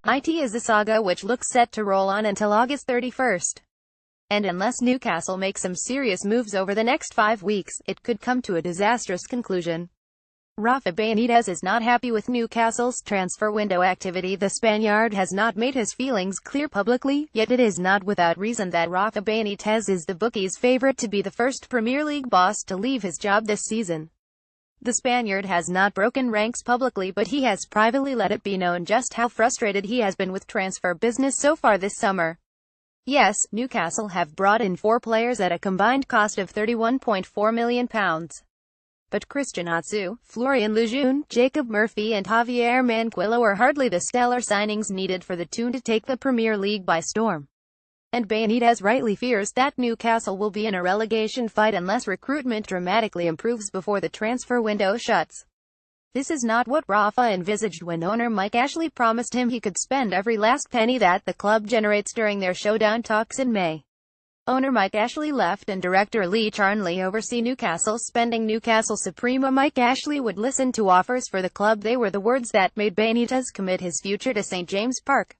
It is a saga which looks set to roll on until August 31st. And unless Newcastle makes some serious moves over the next 5 weeks, it could come to a disastrous conclusion. Rafa Benitez is not happy with Newcastle's transfer window activity. The Spaniard has not made his feelings clear publicly, yet it is not without reason that Rafa Benitez is the bookies' favorite to be the first Premier League boss to leave his job this season. The Spaniard has not broken ranks publicly, but he has privately let it be known just how frustrated he has been with transfer business so far this summer. Yes, Newcastle have brought in 4 players at a combined cost of £31.4 million. But Christian Atsu, Florian Lejeune, Jacob Murphy and Javier Manquillo are hardly the stellar signings needed for the Toon to take the Premier League by storm. And Benitez rightly fears that Newcastle will be in a relegation fight unless recruitment dramatically improves before the transfer window shuts. This is not what Rafa envisaged when owner Mike Ashley promised him he could spend every last penny that the club generates during their showdown talks in May. Owner Mike Ashley left and director Lee Charnley oversee Newcastle spending. Newcastle Supremo Mike Ashley would listen to offers for the club. They were the words that made Benitez commit his future to St. James Park.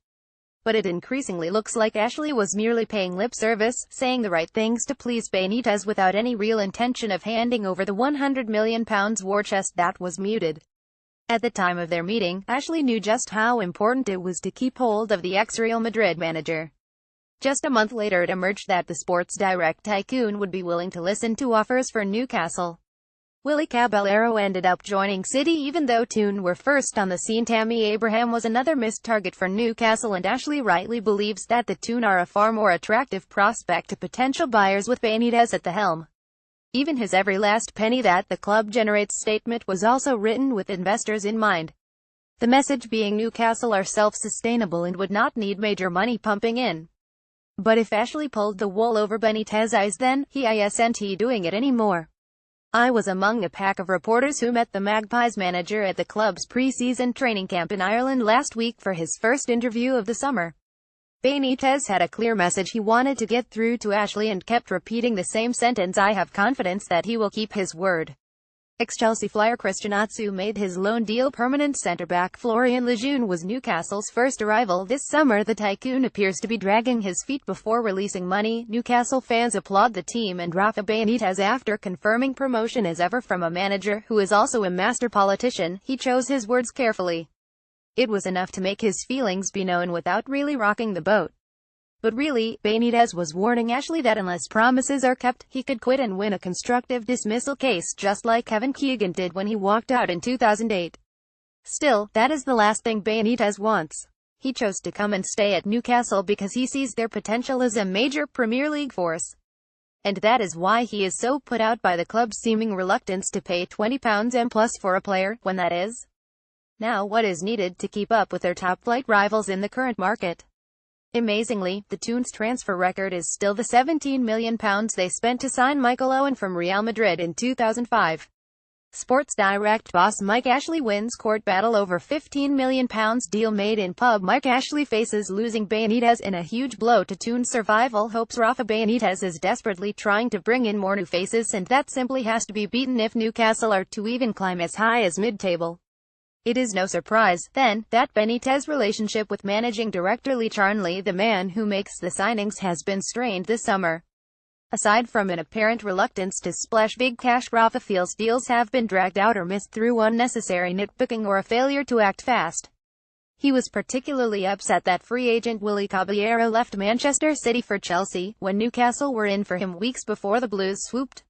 But it increasingly looks like Ashley was merely paying lip service, saying the right things to please Benitez without any real intention of handing over the £100 million war chest that was muted. At the time of their meeting, Ashley knew just how important it was to keep hold of the ex-Real Madrid manager. Just a month later it emerged that the Sports Direct tycoon would be willing to listen to offers for Newcastle. Willy Caballero ended up joining City even though Toon were first on the scene. Tammy Abraham was another missed target for Newcastle, and Ashley rightly believes that the Toon are a far more attractive prospect to potential buyers with Benitez at the helm. Even his every last penny that the club generates statement was also written with investors in mind. The message being Newcastle are self-sustainable and would not need major money pumping in. But if Ashley pulled the wool over Benitez's eyes, then he isn't doing it anymore. I was among a pack of reporters who met the Magpies manager at the club's pre-season training camp in Ireland last week for his first interview of the summer. Benitez had a clear message he wanted to get through to Ashley and kept repeating the same sentence: I have confidence that he will keep his word. Ex-Chelsea flyer Christian Atsu made his loan deal permanent. Centre-back Florian Lejeune was Newcastle's first arrival this summer. The tycoon appears to be dragging his feet before releasing money. Newcastle fans applaud the team and Rafa Benitez after confirming promotion as ever from a manager who is also a master politician. He chose his words carefully. It was enough to make his feelings be known without really rocking the boat. But really, Benitez was warning Ashley that unless promises are kept, he could quit and win a constructive dismissal case just like Kevin Keegan did when he walked out in 2008. Still, that is the last thing Benitez wants. He chose to come and stay at Newcastle because he sees their potential as a major Premier League force. And that is why he is so put out by the club's seeming reluctance to pay £20 and plus for a player, when that is now what is needed to keep up with their top-flight rivals in the current market. Amazingly, the Toon's transfer record is still the £17 million they spent to sign Michael Owen from Real Madrid in 2005. Sports Direct boss Mike Ashley wins court battle over £15 million deal made in pub. Mike Ashley faces losing Benitez in a huge blow to Toon's survival hopes. Rafa Benitez is desperately trying to bring in more new faces, and that simply has to be beaten if Newcastle are to even climb as high as mid-table. It is no surprise, then, that Benitez's relationship with managing director Lee Charnley, the man who makes the signings, has been strained this summer. Aside from an apparent reluctance to splash big cash, Rafa feels deals have been dragged out or missed through unnecessary nitpicking or a failure to act fast. He was particularly upset that free agent Willy Caballero left Manchester City for Chelsea, when Newcastle were in for him weeks before the Blues swooped.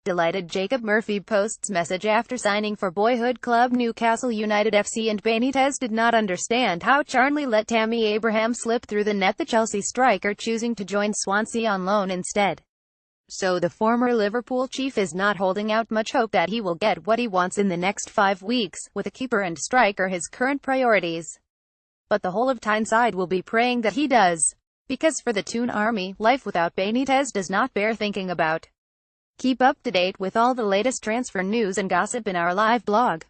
Delighted Jacob Murphy posts message after signing for boyhood club Newcastle United FC, and Benitez did not understand how Charnley let Tammy Abraham slip through the net, the Chelsea striker choosing to join Swansea on loan instead. So the former Liverpool chief is not holding out much hope that he will get what he wants in the next 5 weeks, with a keeper and striker his current priorities. But the whole of Tyneside will be praying that he does. Because for the Toon Army, life without Benitez does not bear thinking about. Keep up to date with all the latest transfer news and gossip in our live blog.